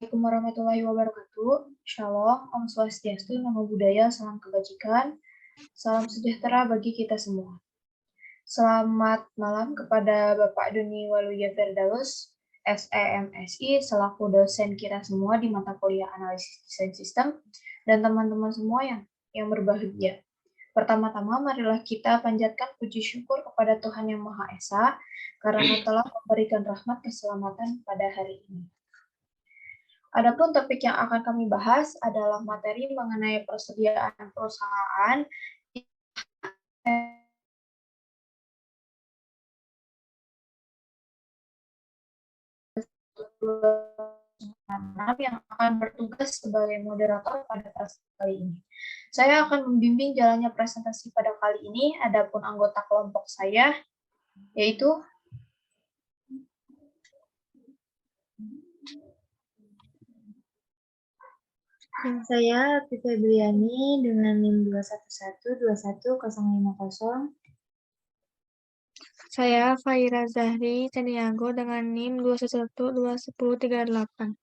Assalamualaikum warahmatullahi wabarakatuh. Shalom, Om Swastiastu, Namo Buddhaya, Salam Kebajikan, salam sejahtera bagi kita semua. Selamat malam kepada Bapak Doni Waluya Firdaus, SEMSI, selaku dosen kita semua di mata kuliah Analisis Desain Sistem, dan teman-teman semua yang berbahagia. Pertama-tama, marilah kita panjatkan puji syukur kepada Tuhan Yang Maha Esa, karena telah memberikan rahmat keselamatan pada hari ini. Adapun topik yang akan kami bahas adalah materi mengenai persediaan perusahaan yang akan bertugas sebagai moderator pada kali ini. Saya akan membimbing jalannya presentasi pada kali ini, adapun anggota kelompok saya yaitu Saya Pita Briani dengan NIM 211211050. Saya Faira Zahri Caniago dengan NIM 211201038.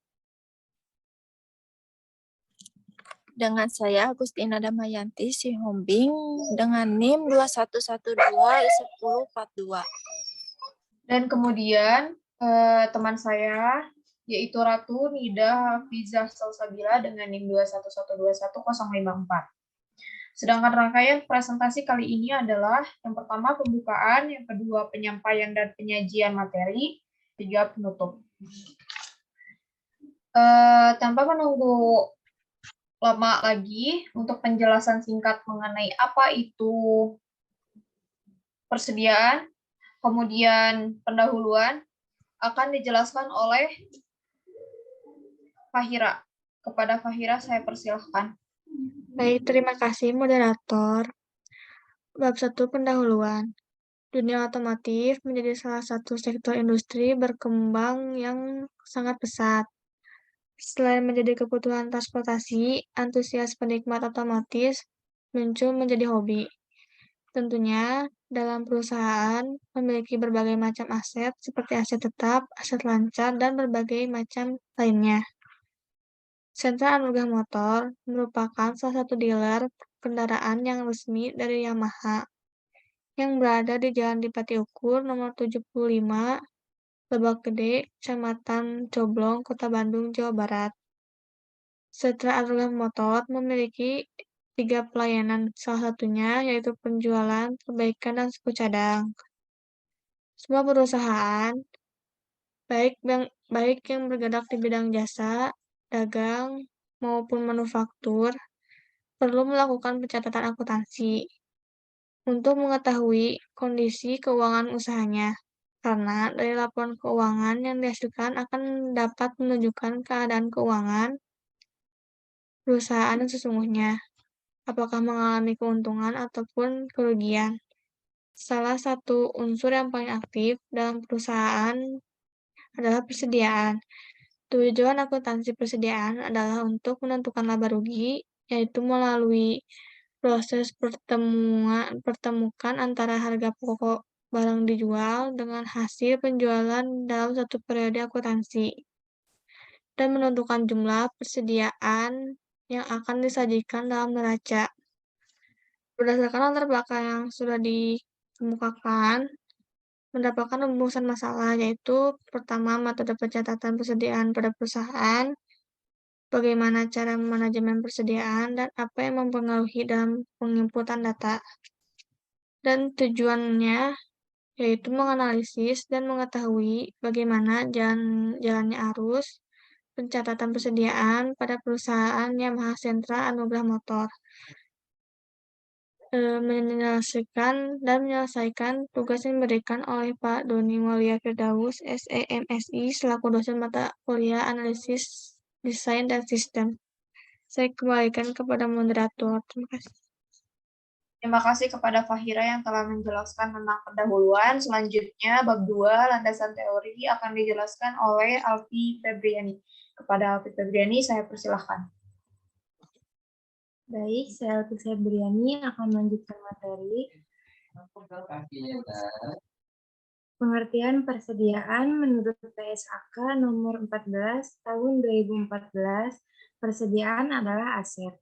Dengan saya Agustina Damayanti Sihombing dengan NIM 21121042. Dan kemudian teman saya yaitu Ratu Nida Hafizah Salsabila dengan NIM 211211054. Sedangkan rangkaian presentasi kali ini adalah yang pertama pembukaan, yang kedua penyampaian dan penyajian materi, tiga penutup. Tanpa menunggu lama lagi, untuk penjelasan singkat mengenai apa itu persediaan, kemudian pendahuluan, akan dijelaskan oleh Fahira. Kepada Fahira saya persilahkan. Baik, terima kasih moderator. Bab 1 pendahuluan. Dunia otomotif menjadi salah satu sektor industri berkembang yang sangat pesat. Selain menjadi kebutuhan transportasi, antusias penikmat otomotif muncul menjadi hobi. Tentunya, dalam perusahaan memiliki berbagai macam aset seperti aset tetap, aset lancar, dan berbagai macam lainnya. Sentra Anugrah Motor merupakan salah satu dealer kendaraan yang resmi dari Yamaha yang berada di Jalan Dipati Ukur nomor 75, Lebak Gede, Kecamatan Coblong, Kota Bandung, Jawa Barat. Sentra Anugrah Motor memiliki 3 pelayanan, salah satunya yaitu penjualan, perbaikan, dan suku cadang. Semua perusahaan, baik yang bergerak di bidang jasa, dagang, maupun manufaktur, perlu melakukan pencatatan akuntansi untuk mengetahui kondisi keuangan usahanya, karena dari laporan keuangan yang dihasilkan akan dapat menunjukkan keadaan keuangan perusahaan yang sesungguhnya, apakah mengalami keuntungan ataupun kerugian. Salah satu unsur yang paling aktif dalam perusahaan adalah persediaan. Tujuan akuntansi persediaan adalah untuk menentukan laba rugi, yaitu melalui proses pertemukan antara harga pokok barang dijual dengan hasil penjualan dalam satu periode akuntansi, dan menentukan jumlah persediaan yang akan disajikan dalam neraca. Berdasarkan latar belakang yang sudah dikemukakan, mendapatkan rumusan masalah, yaitu pertama, metode pencatatan persediaan pada perusahaan, bagaimana cara manajemen persediaan, dan apa yang mempengaruhi dalam penginputan data. Dan tujuannya yaitu menganalisis dan mengetahui bagaimana jalannya arus pencatatan persediaan pada perusahaan Yamaha Sentra Anugrah Motor. Menyelesaikan tugas yang diberikan oleh Pak Doni Waluya Firdaus, SEMSI, selaku dosen mata kuliah Analisis Desain dan Sistem. Saya kembalikan kepada moderator. Terima kasih. Terima kasih kepada Fahira yang telah menjelaskan tentang pendahuluan. Selanjutnya, bab 2, landasan teori, akan dijelaskan oleh Alfi Febriani. Kepada Alfi Febriani, saya persilahkan. Baik, saya Alfi Febriani akan melanjutkan materi. Pengertian persediaan menurut PSAK nomor 14 tahun 2014, persediaan adalah aset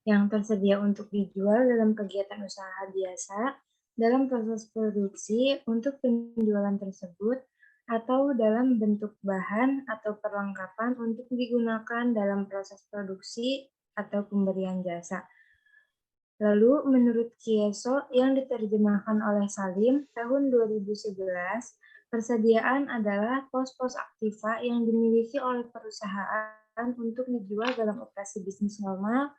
yang tersedia untuk dijual dalam kegiatan usaha biasa, dalam proses produksi untuk penjualan tersebut, atau dalam bentuk bahan atau perlengkapan untuk digunakan dalam proses produksi atau pemberian jasa. Lalu, menurut Kieso yang diterjemahkan oleh Salim tahun 2011, persediaan adalah pos-pos aktiva yang dimiliki oleh perusahaan untuk dijual dalam operasi bisnis normal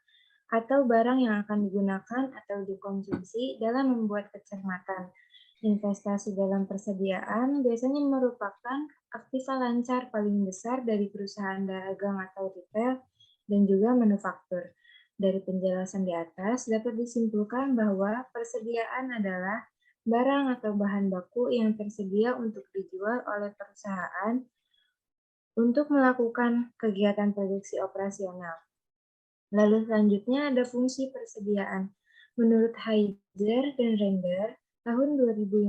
atau barang yang akan digunakan atau dikonsumsi dalam membuat kecermatan. Investasi dalam persediaan biasanya merupakan aktiva lancar paling besar dari perusahaan dagang atau retail dan juga manufaktur. Dari penjelasan di atas dapat disimpulkan bahwa persediaan adalah barang atau bahan baku yang tersedia untuk dijual oleh perusahaan untuk melakukan kegiatan produksi operasional. Lalu selanjutnya ada fungsi persediaan. Menurut Heiser dan Render, tahun 2015,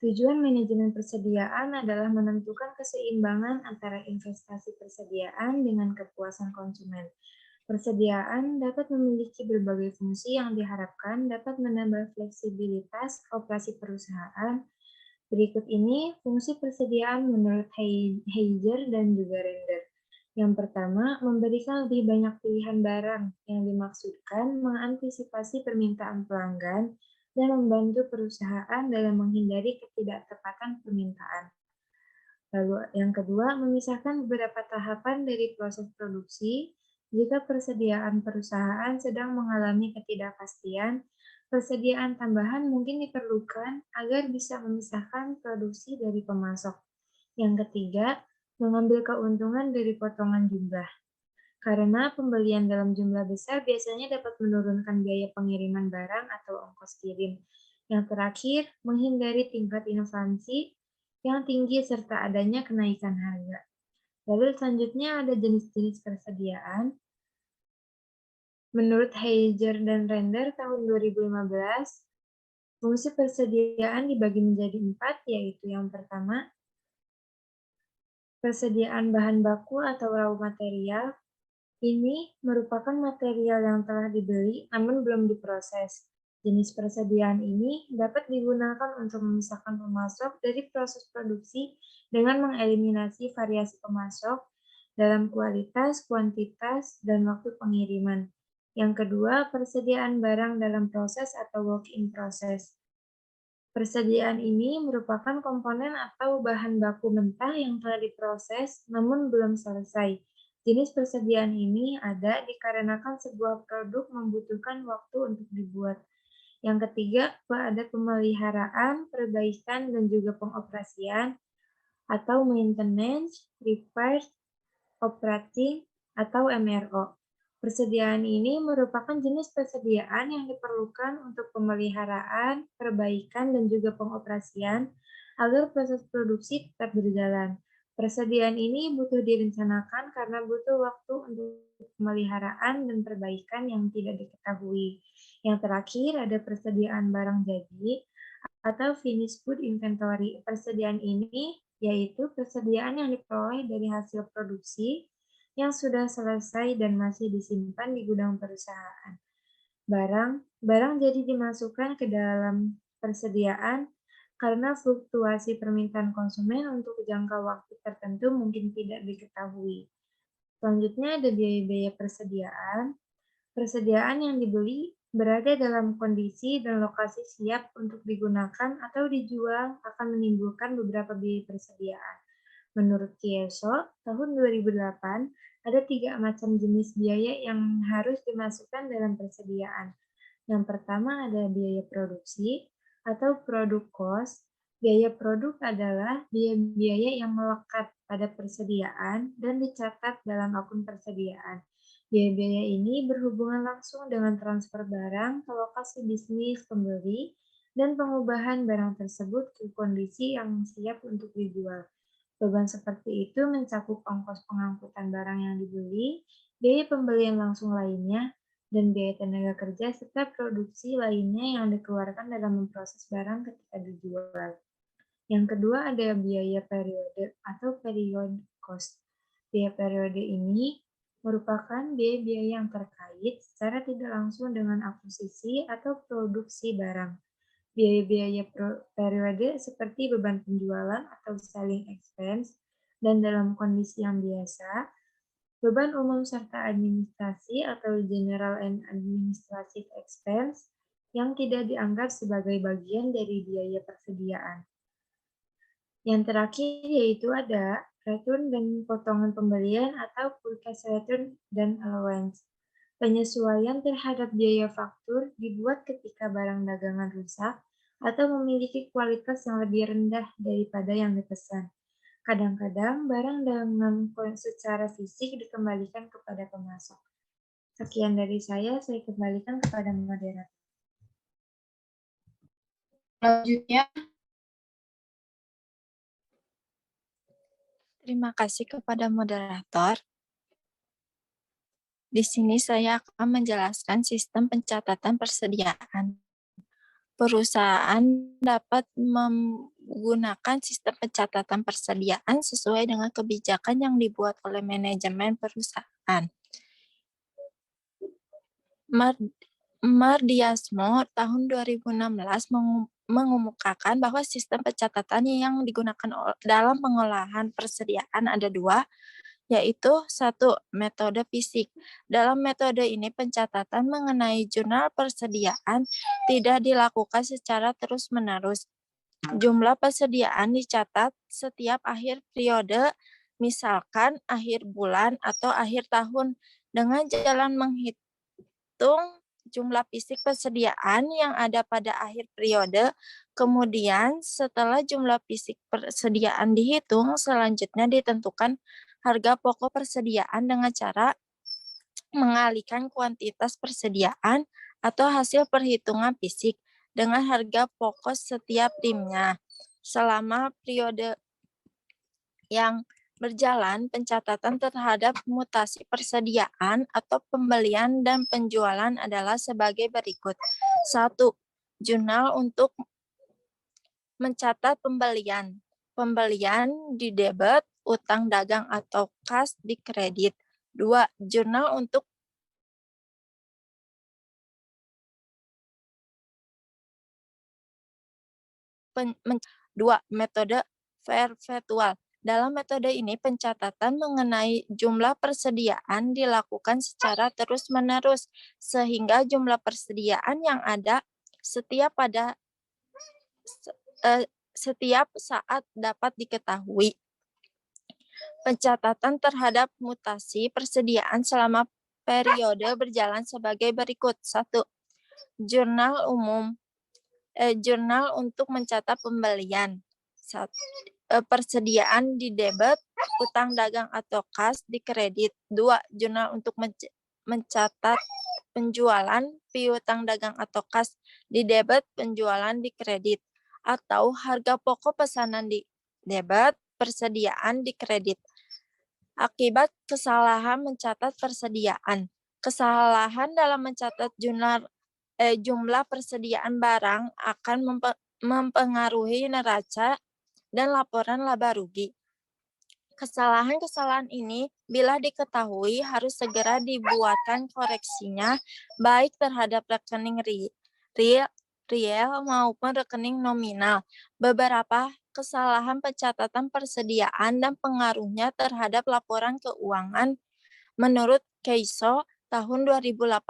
tujuan manajemen persediaan adalah menentukan keseimbangan antara investasi persediaan dengan kepuasan konsumen. Persediaan dapat memiliki berbagai fungsi yang diharapkan dapat menambah fleksibilitas operasi perusahaan. Berikut ini fungsi persediaan menurut Heiser dan juga Render. Yang pertama, memberikan lebih banyak pilihan barang yang dimaksudkan mengantisipasi permintaan pelanggan dan membantu perusahaan dalam menghindari ketidaktepatan permintaan. Lalu yang kedua, memisahkan beberapa tahapan dari proses produksi. Jika persediaan perusahaan sedang mengalami ketidakpastian, persediaan tambahan mungkin diperlukan agar bisa memisahkan produksi dari pemasok. Yang ketiga, mengambil keuntungan dari potongan jumlah. Karena pembelian dalam jumlah besar biasanya dapat menurunkan biaya pengiriman barang atau ongkos kirim. Yang terakhir, menghindari tingkat inflasi yang tinggi serta adanya kenaikan harga. Lalu selanjutnya ada jenis-jenis persediaan. Menurut Heiser dan Render tahun 2015, fungsi persediaan dibagi menjadi 4, yaitu yang pertama, persediaan bahan baku atau raw material. Ini merupakan material yang telah dibeli namun belum diproses. Jenis persediaan ini dapat digunakan untuk memisahkan pemasok dari proses produksi dengan mengeliminasi variasi pemasok dalam kualitas, kuantitas, dan waktu pengiriman. Yang kedua, persediaan barang dalam proses atau work-in process. Persediaan ini merupakan komponen atau bahan baku mentah yang telah diproses namun belum selesai. Jenis persediaan ini ada dikarenakan sebuah produk membutuhkan waktu untuk dibuat. Yang ketiga, ada pemeliharaan, perbaikan, dan juga pengoperasian atau maintenance, repair, operating, atau MRO. Persediaan ini merupakan jenis persediaan yang diperlukan untuk pemeliharaan, perbaikan, dan juga pengoperasian agar proses produksi tetap berjalan. Persediaan ini butuh direncanakan karena butuh waktu untuk pemeliharaan dan perbaikan yang tidak diketahui. Yang terakhir ada persediaan barang jadi atau finished good inventory. Persediaan ini yaitu persediaan yang diperoleh dari hasil produksi yang sudah selesai dan masih disimpan di gudang perusahaan. Barang jadi dimasukkan ke dalam persediaan karena fluktuasi permintaan konsumen untuk jangka waktu tertentu mungkin tidak diketahui. Selanjutnya ada biaya-biaya persediaan. Persediaan yang dibeli berada dalam kondisi dan lokasi siap untuk digunakan atau dijual akan menimbulkan beberapa biaya persediaan. Menurut Kieso, tahun 2008, ada 3 macam jenis biaya yang harus dimasukkan dalam persediaan. Yang pertama ada biaya produksi atau produk cost. Biaya produk adalah biaya-biaya yang melekat pada persediaan dan dicatat dalam akun persediaan. Biaya-biaya ini berhubungan langsung dengan transfer barang ke lokasi bisnis pembeli dan pengubahan barang tersebut ke kondisi yang siap untuk dijual. Beban seperti itu mencakup ongkos pengangkutan barang yang dibeli, biaya pembelian langsung lainnya, dan biaya tenaga kerja serta produksi lainnya yang dikeluarkan dalam memproses barang ketika dijual. Yang kedua ada biaya periode atau period cost. Biaya periode ini merupakan biaya-biaya yang terkait secara tidak langsung dengan akuisisi atau produksi barang. Biaya-biaya periode seperti beban penjualan atau selling expense, dan dalam kondisi yang biasa, beban umum serta administrasi atau general and administrative expense yang tidak dianggap sebagai bagian dari biaya persediaan. Yang terakhir yaitu ada return dan potongan pembelian atau purchase return dan allowance. Penyesuaian terhadap biaya faktur dibuat ketika barang dagangan rusak atau memiliki kualitas yang lebih rendah daripada yang dipesan. Kadang-kadang barang dengan secara fisik dikembalikan kepada pemasok. Sekian dari saya kembalikan kepada moderator. Selanjutnya, Terima kasih kepada moderator. Di sini saya akan menjelaskan sistem pencatatan persediaan. Perusahaan dapat menggunakan sistem pencatatan persediaan sesuai dengan kebijakan yang dibuat oleh manajemen perusahaan. Mardiasmo tahun 2016 mengemukakan bahwa sistem pencatatan yang digunakan dalam pengolahan persediaan ada dua, yaitu satu, metode fisik. Dalam metode ini pencatatan mengenai jurnal persediaan tidak dilakukan secara terus-menerus. Jumlah persediaan dicatat setiap akhir periode, misalkan akhir bulan atau akhir tahun, dengan jalan menghitung jumlah fisik persediaan yang ada pada akhir periode. Kemudian setelah jumlah fisik persediaan dihitung, selanjutnya ditentukan harga pokok persediaan dengan cara mengalihkan kuantitas persediaan atau hasil perhitungan fisik dengan harga pokok setiap timnya. Selama periode yang berjalan, pencatatan terhadap mutasi persediaan atau pembelian dan penjualan adalah sebagai berikut. 1. Jurnal untuk mencatat pembelian. Pembelian di debit, utang dagang atau kas di kredit. 2. Jurnal untuk metode perpetual. Dalam metode ini, pencatatan mengenai jumlah persediaan dilakukan secara terus-menerus, sehingga jumlah persediaan yang ada setiap saat dapat diketahui. Pencatatan terhadap mutasi persediaan selama periode berjalan sebagai berikut. 1. Jurnal umum. Jurnal untuk mencatat pembelian. Persediaan di debit, utang dagang atau kas di kredit. 2. Jurnal untuk mencatat penjualan, piutang dagang atau kas di debit, penjualan di kredit. Atau harga pokok pesanan di debit, persediaan di kredit. Akibat kesalahan mencatat persediaan. Kesalahan dalam mencatat jumlah persediaan barang akan mempengaruhi neraca dan laporan laba rugi. Kesalahan-kesalahan ini bila diketahui harus segera dibuatkan koreksinya, baik terhadap rekening real maupun rekening nominal. Beberapa kesalahan pencatatan persediaan dan pengaruhnya terhadap laporan keuangan menurut Keiso tahun 2018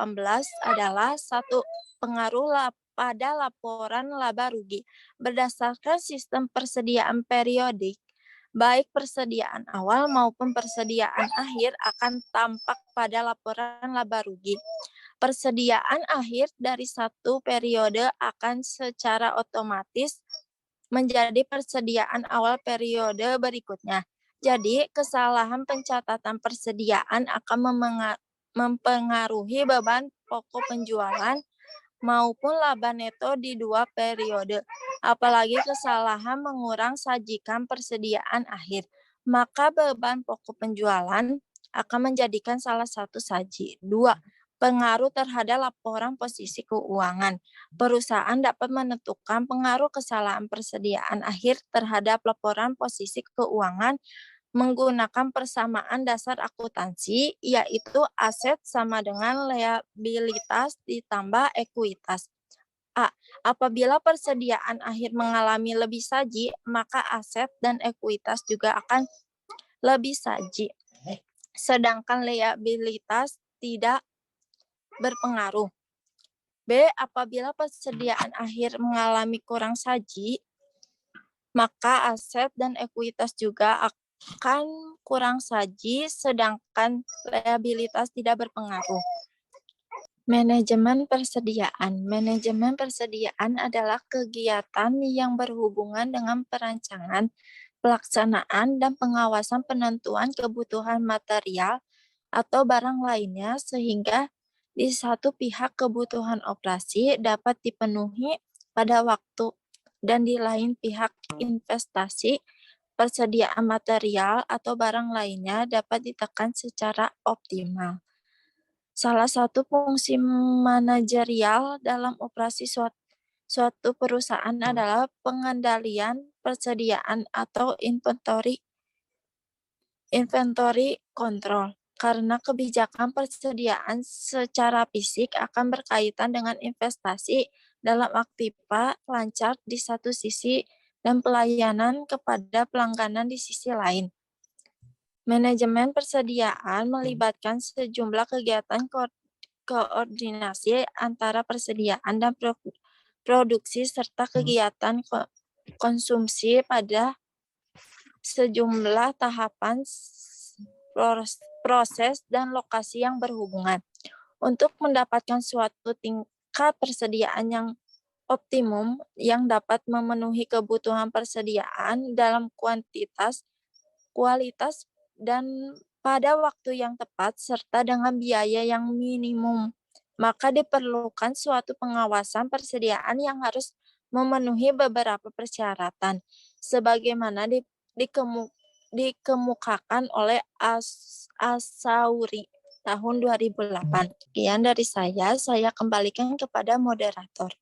adalah 1. Pengaruh pada laporan laba rugi. Berdasarkan sistem persediaan periodik, baik persediaan awal maupun persediaan akhir akan tampak pada laporan laba rugi. Persediaan akhir dari satu periode akan secara otomatis menjadi persediaan awal periode berikutnya. Jadi, kesalahan pencatatan persediaan akan mempengaruhi beban pokok penjualan maupun laba neto di dua periode. Apalagi kesalahan mengurang sajikan persediaan akhir, maka beban pokok penjualan akan menjadikan salah satu saji. 2. pengaruh terhadap laporan posisi keuangan. Perusahaan dapat menentukan pengaruh kesalahan persediaan akhir terhadap laporan posisi keuangan menggunakan persamaan dasar akuntansi, yaitu aset sama dengan liabilitas ditambah ekuitas. A. Apabila persediaan akhir mengalami lebih saji, maka aset dan ekuitas juga akan lebih saji. Sedangkan liabilitas tidak berpengaruh. B. Apabila persediaan akhir mengalami kurang saji, maka aset dan ekuitas juga akan kurang saji, sedangkan liabilitas tidak berpengaruh. Manajemen persediaan. Manajemen persediaan adalah kegiatan yang berhubungan dengan perancangan, pelaksanaan, dan pengawasan penentuan kebutuhan material atau barang lainnya sehingga di satu pihak kebutuhan operasi dapat dipenuhi pada waktu dan di lain pihak investasi, persediaan material atau barang lainnya dapat ditekan secara optimal. Salah satu fungsi manajerial dalam operasi suatu perusahaan adalah pengendalian persediaan atau inventory control. Karena kebijakan persediaan secara fisik akan berkaitan dengan investasi dalam aktiva lancar di satu sisi dan pelayanan kepada pelanggan di sisi lain. Manajemen persediaan melibatkan sejumlah kegiatan koordinasi antara persediaan dan produksi serta kegiatan konsumsi pada sejumlah tahapan proses dan lokasi yang berhubungan. Untuk mendapatkan suatu tingkat persediaan yang optimum yang dapat memenuhi kebutuhan persediaan dalam kuantitas, kualitas, dan pada waktu yang tepat serta dengan biaya yang minimum, maka diperlukan suatu pengawasan persediaan yang harus memenuhi beberapa persyaratan, sebagaimana dikemukakan oleh Asauri tahun 2008. Sekian dari saya kembalikan kepada moderator.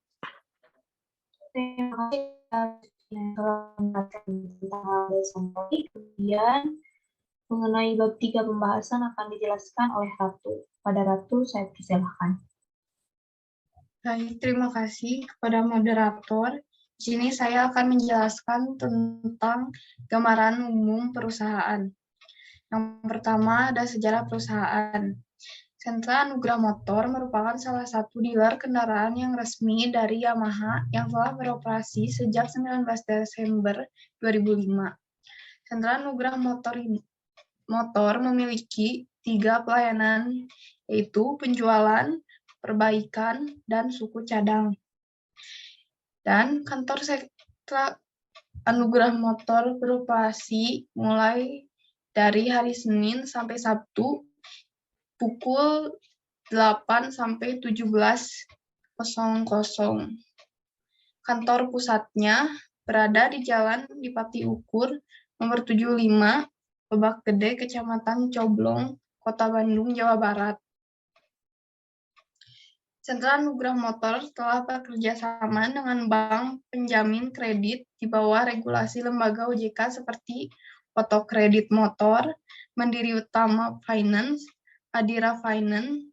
Terima kasih yang telah menjelaskan tentang hal sampai. Kemudian mengenai bab 3 pembahasan akan dijelaskan oleh Ratu. Pada Ratu, saya persilahkan. Baik, terima kasih kepada moderator. Di sini saya akan menjelaskan tentang gambaran umum perusahaan. Yang pertama ada sejarah perusahaan. Sentra Anugrah Motor merupakan salah satu dealer kendaraan yang resmi dari Yamaha yang telah beroperasi sejak 19 Desember 2005. Sentra Anugrah Motor memiliki 3 pelayanan, yaitu penjualan, perbaikan, dan suku cadang. Dan kantor Sentra Anugrah Motor beroperasi mulai dari hari Senin sampai Sabtu pukul 8 sampai 17.00. Kantor pusatnya berada di Jalan Dipati Ukur, nomor 75, Lebak Gede, Kecamatan Coblong, Kota Bandung, Jawa Barat. Sentra Anugrah Motor telah bekerja sama dengan bank penjamin kredit di bawah regulasi lembaga OJK seperti Oto Kredit Motor, Mandiri Utama Finance, Adira Finance,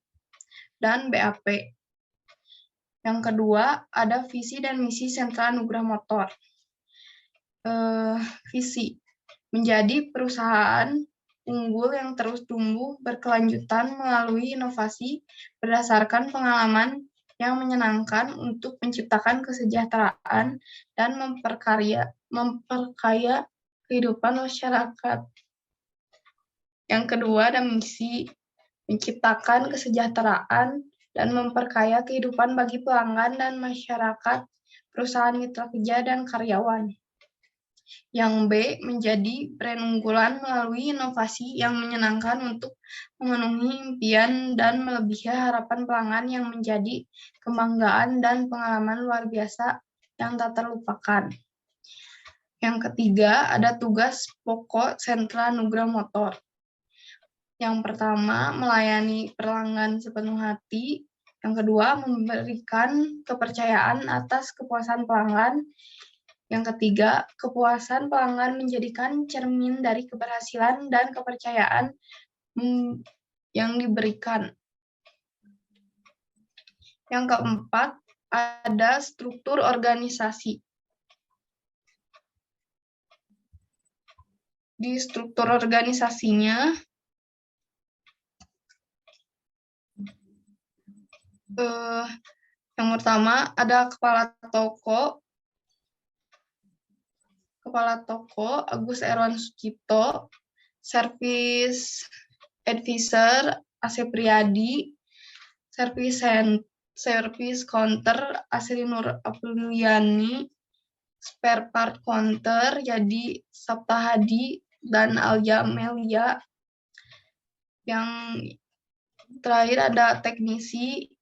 dan BAP. Yang kedua, ada visi dan misi Sentra Anugrah Motor. Visi, menjadi perusahaan unggul yang terus tumbuh berkelanjutan melalui inovasi berdasarkan pengalaman yang menyenangkan untuk menciptakan kesejahteraan dan memperkaya kehidupan masyarakat. Yang kedua, ada misi, menciptakan kesejahteraan dan memperkaya kehidupan bagi pelanggan dan masyarakat, perusahaan mitra kerja, dan karyawan. Yang B, menjadi brand unggulan melalui inovasi yang menyenangkan untuk memenuhi impian dan melebihi harapan pelanggan yang menjadi kebanggaan dan pengalaman luar biasa yang tak terlupakan. Yang ketiga, ada tugas pokok Sentra Anugrah Motor. Yang pertama, melayani pelanggan sepenuh hati. Yang kedua, memberikan kepercayaan atas kepuasan pelanggan. Yang ketiga, kepuasan pelanggan menjadikan cermin dari keberhasilan dan kepercayaan yang diberikan. Yang keempat, ada struktur organisasi. Di struktur organisasinya, yang pertama ada kepala toko Agus Erwan Sucipto, service advisor Asep Priyadi, service counter Asri Nur Apriliani, spare part counter jadi Sabta Hadi dan Alja Melia. Yang terakhir ada teknisi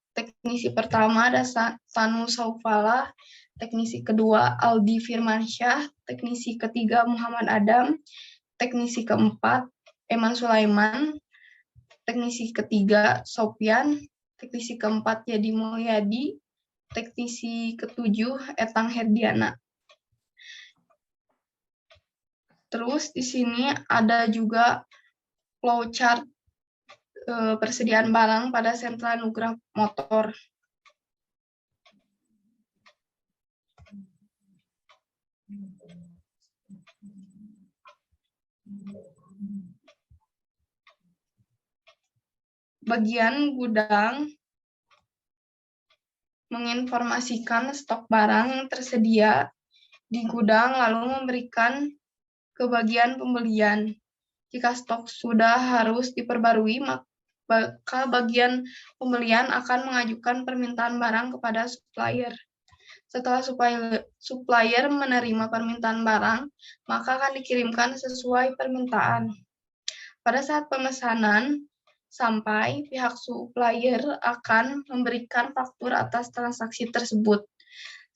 pertama ada Sanu Saufala, teknisi kedua Aldi Firmansyah, teknisi ketiga Muhammad Adam, teknisi keempat Eman Sulaiman, teknisi ketiga Sopian, teknisi keempat Yadi Mulyadi, teknisi ketujuh Etang Herdiana. Terus di sini ada juga flowchart persediaan barang pada sentra Nugrah Motor. Bagian gudang menginformasikan stok barang yang tersedia di gudang lalu memberikan ke bagian pembelian. Jika stok sudah harus diperbarui, maka bagian pembelian akan mengajukan permintaan barang kepada supplier. Setelah supplier menerima permintaan barang, maka akan dikirimkan sesuai permintaan. Pada saat pemesanan sampai, pihak supplier akan memberikan faktur atas transaksi tersebut.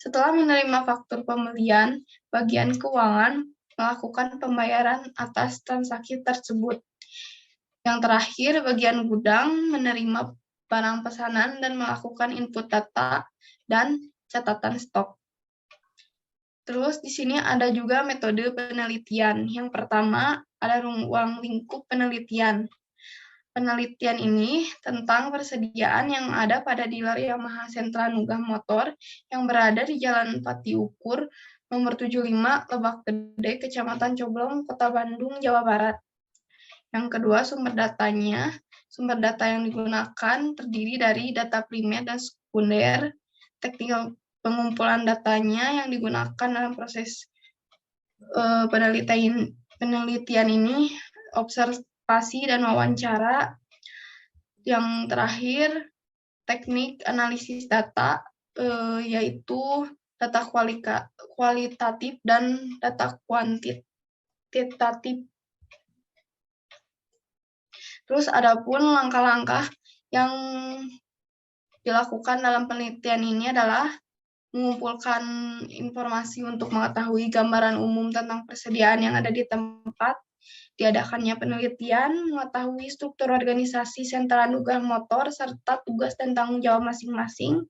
Setelah menerima faktur pembelian, bagian keuangan melakukan pembayaran atas transaksi tersebut. Yang terakhir, bagian gudang menerima barang pesanan dan melakukan input data dan catatan stok. Terus di sini ada juga metode penelitian. Yang pertama ada ruang lingkup penelitian. Penelitian ini tentang persediaan yang ada pada dealer Yamaha Sentra Nugrah Motor yang berada di Jalan Pati Ukur, nomor 75, Lebak Gede, Kecamatan Coblong, Kota Bandung, Jawa Barat. Yang kedua, sumber datanya. Sumber data yang digunakan terdiri dari data primer dan sekunder. Teknik pengumpulan datanya yang digunakan dalam proses penelitian ini, observasi dan wawancara. Yang terakhir, teknik analisis data, yaitu data kualitatif dan data kuantitatif. Terus ada pun langkah-langkah yang dilakukan dalam penelitian ini adalah mengumpulkan informasi untuk mengetahui gambaran umum tentang persediaan yang ada di tempat, diadakannya penelitian, mengetahui struktur organisasi sentra Nugrah Motor, serta tugas dan tanggung jawab masing-masing,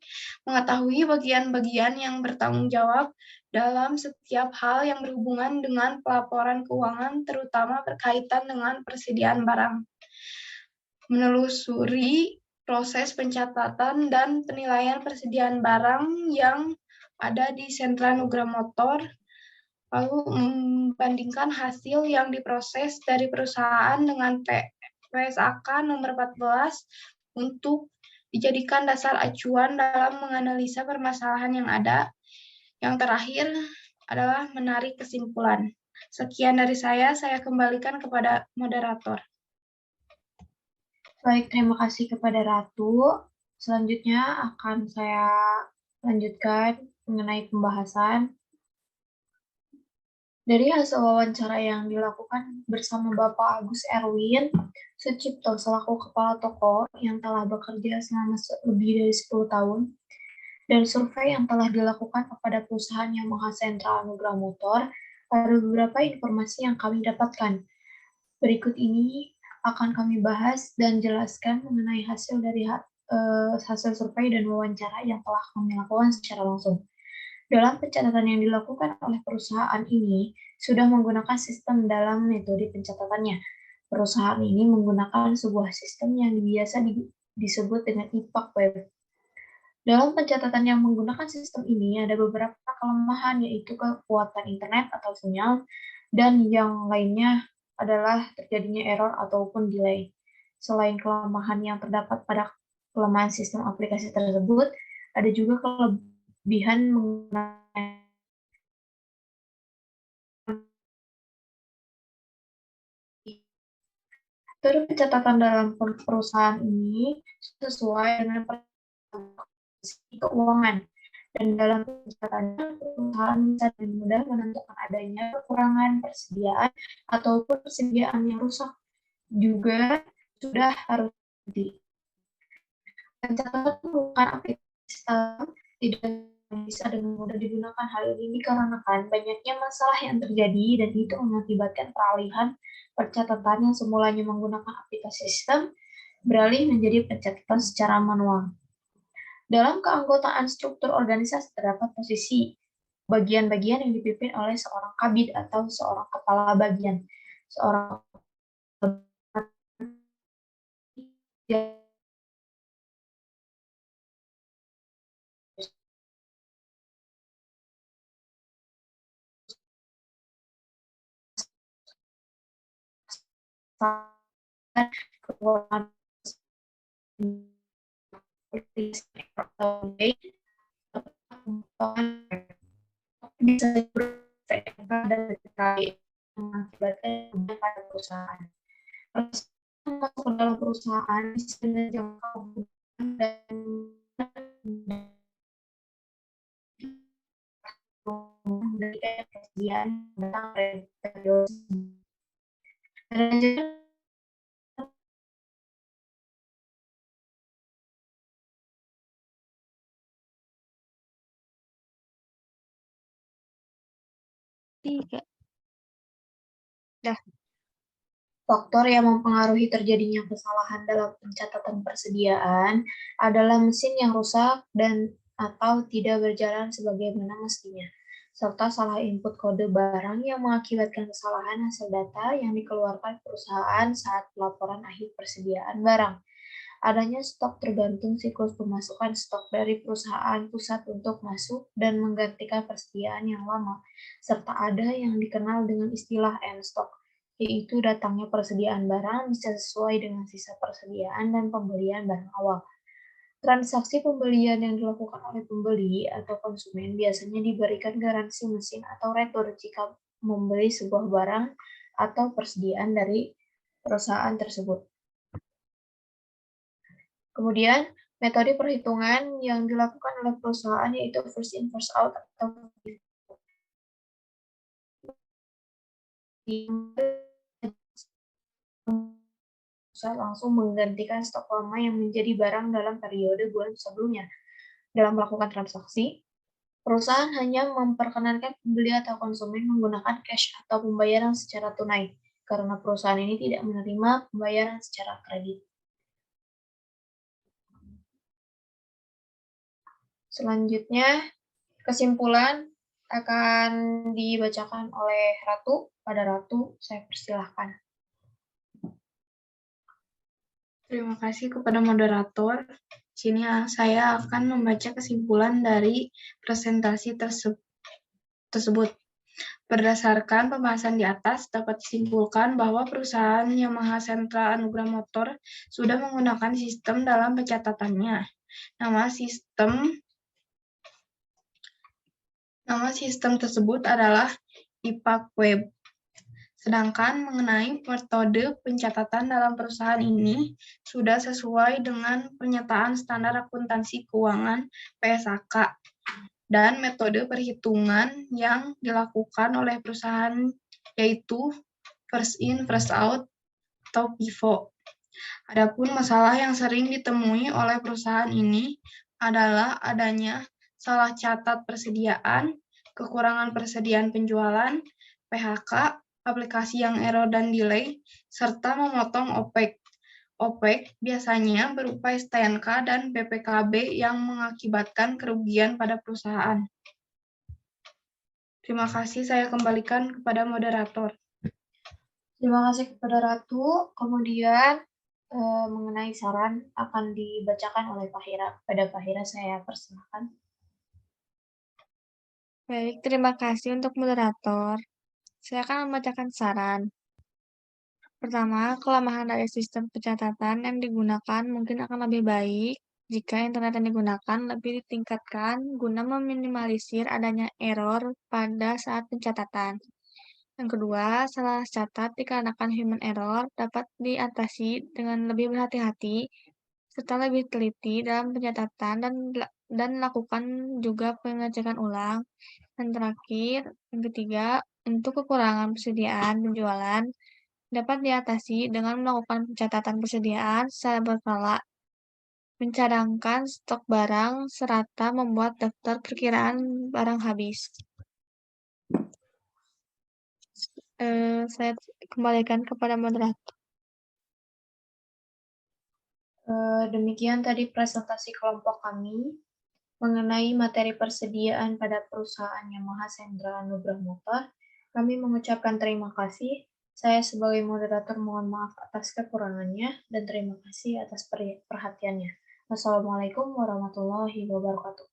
mengetahui bagian-bagian yang bertanggung jawab dalam setiap hal yang berhubungan dengan pelaporan keuangan, terutama berkaitan dengan persediaan barang. Menelusuri proses pencatatan dan penilaian persediaan barang yang ada di sentra Nugrah Motor, lalu membandingkan hasil yang diproses dari perusahaan dengan PSAK nomor 14 untuk dijadikan dasar acuan dalam menganalisa permasalahan yang ada. Yang terakhir adalah menarik kesimpulan. Sekian dari saya kembalikan kepada moderator. Baik, terima kasih kepada Ratu. Selanjutnya akan saya lanjutkan mengenai pembahasan. Dari hasil wawancara yang dilakukan bersama Bapak Agus Erwin Sucipto selaku Kepala Toko yang telah bekerja selama lebih dari 10 tahun, dan survei yang telah dilakukan kepada perusahaan Yamaha Sentra Nugrah Motor, ada beberapa informasi yang kami dapatkan. Berikut ini akan kami bahas dan jelaskan mengenai hasil dari hasil survei dan wawancara yang telah kami lakukan secara langsung. Dalam pencatatan yang dilakukan oleh perusahaan ini, sudah menggunakan sistem dalam metode pencatatannya. Perusahaan ini menggunakan sebuah sistem yang biasa disebut dengan IPAK Web. Dalam pencatatan yang menggunakan sistem ini, ada beberapa kelemahan, yaitu kekuatan internet atau sinyal, dan yang lainnya adalah terjadinya error ataupun delay. Selain kelemahan yang terdapat pada kelemahan sistem aplikasi tersebut, ada juga kelebihan menggunakan pencatatan dalam perusahaan ini sesuai dengan keuangan. Dan dalam pencatatannya, perusahaan bisa dengan mudah menentukan adanya kekurangan persediaan ataupun persediaan yang rusak juga sudah harus di. Pencatatan merupakan aplikasi tidak bisa dengan mudah digunakan. Hal ini dikarenakan banyaknya masalah yang terjadi dan itu mengakibatkan peralihan pencatatan yang semulanya menggunakan aplikasi sistem beralih menjadi pencatatan secara manual. Dalam keanggotaan struktur organisasi terdapat posisi bagian-bagian yang dipimpin oleh seorang kabid atau seorang kepala bagian. Seorang keuangan bisa mengakibatkan pada perusahaan. Masuk ke dalam perusahaan dengan jangka dan memberikan kesediaan tentang faktor yang mempengaruhi terjadinya kesalahan dalam pencatatan persediaan adalah mesin yang rusak dan atau tidak berjalan sebagaimana mestinya, serta salah input kode barang yang mengakibatkan kesalahan hasil data yang dikeluarkan perusahaan saat pelaporan akhir persediaan barang. Adanya stok tergantung siklus pemasukan stok dari perusahaan pusat untuk masuk dan menggantikan persediaan yang lama, serta ada yang dikenal dengan istilah end stock, yaitu datangnya persediaan barang bisa sesuai dengan sisa persediaan dan pembelian barang awal. Transaksi pembelian yang dilakukan oleh pembeli atau konsumen biasanya diberikan garansi mesin atau retur jika membeli sebuah barang atau persediaan dari perusahaan tersebut. Kemudian, metode perhitungan yang dilakukan oleh perusahaan yaitu first in, first out atau langsung menggantikan stok lama yang menjadi barang dalam periode bulan sebelumnya. Dalam melakukan transaksi, perusahaan hanya memperkenankan pembeli atau konsumen menggunakan cash atau pembayaran secara tunai, karena perusahaan ini tidak menerima pembayaran secara kredit. Selanjutnya, kesimpulan akan dibacakan oleh Ratu. Pada Ratu, saya persilahkan. Terima kasih kepada moderator. Sini saya akan membaca kesimpulan dari presentasi tersebut. Berdasarkan pembahasan di atas, dapat disimpulkan bahwa perusahaan Yamaha Sentra Anugrah Motor sudah menggunakan sistem dalam pencatatannya. Nama sistem tersebut adalah IPAK Web. Sedangkan mengenai metode pencatatan dalam perusahaan ini sudah sesuai dengan pernyataan standar akuntansi keuangan PSAK dan metode perhitungan yang dilakukan oleh perusahaan yaitu first in, first out atau FIFO. Adapun masalah yang sering ditemui oleh perusahaan ini adalah adanya salah catat persediaan, kekurangan persediaan penjualan, PHK, aplikasi yang error dan delay, serta memotong OPEC. OPEC biasanya berupa STNK dan BPKB yang mengakibatkan kerugian pada perusahaan. Terima kasih, saya kembalikan kepada moderator. Terima kasih kepada Ratu. Kemudian mengenai saran akan dibacakan oleh Fahira. Kepada Fahira saya persilakan. Baik, terima kasih untuk moderator. Saya akan membacakan saran. Pertama, kelemahan dari sistem pencatatan yang digunakan mungkin akan lebih baik jika internet yang digunakan lebih ditingkatkan guna meminimalisir adanya error pada saat pencatatan. Yang kedua, salah catat dikarenakan human error dapat diatasi dengan lebih berhati-hati serta lebih teliti dalam pencatatan dan lakukan juga pengecekan ulang. Dan terakhir, yang ketiga, untuk kekurangan persediaan penjualan dapat diatasi dengan melakukan pencatatan persediaan secara berkala, mencadangkan stok barang, serta membuat daftar perkiraan barang habis. Saya kembalikan kepada moderator. Demikian tadi presentasi kelompok kami mengenai materi persediaan pada perusahaan Yamaha Sendra Anugrah Motor. Kami mengucapkan terima kasih. Saya sebagai moderator mohon maaf atas kekurangannya dan terima kasih atas perhatiannya. Wassalamualaikum warahmatullahi wabarakatuh.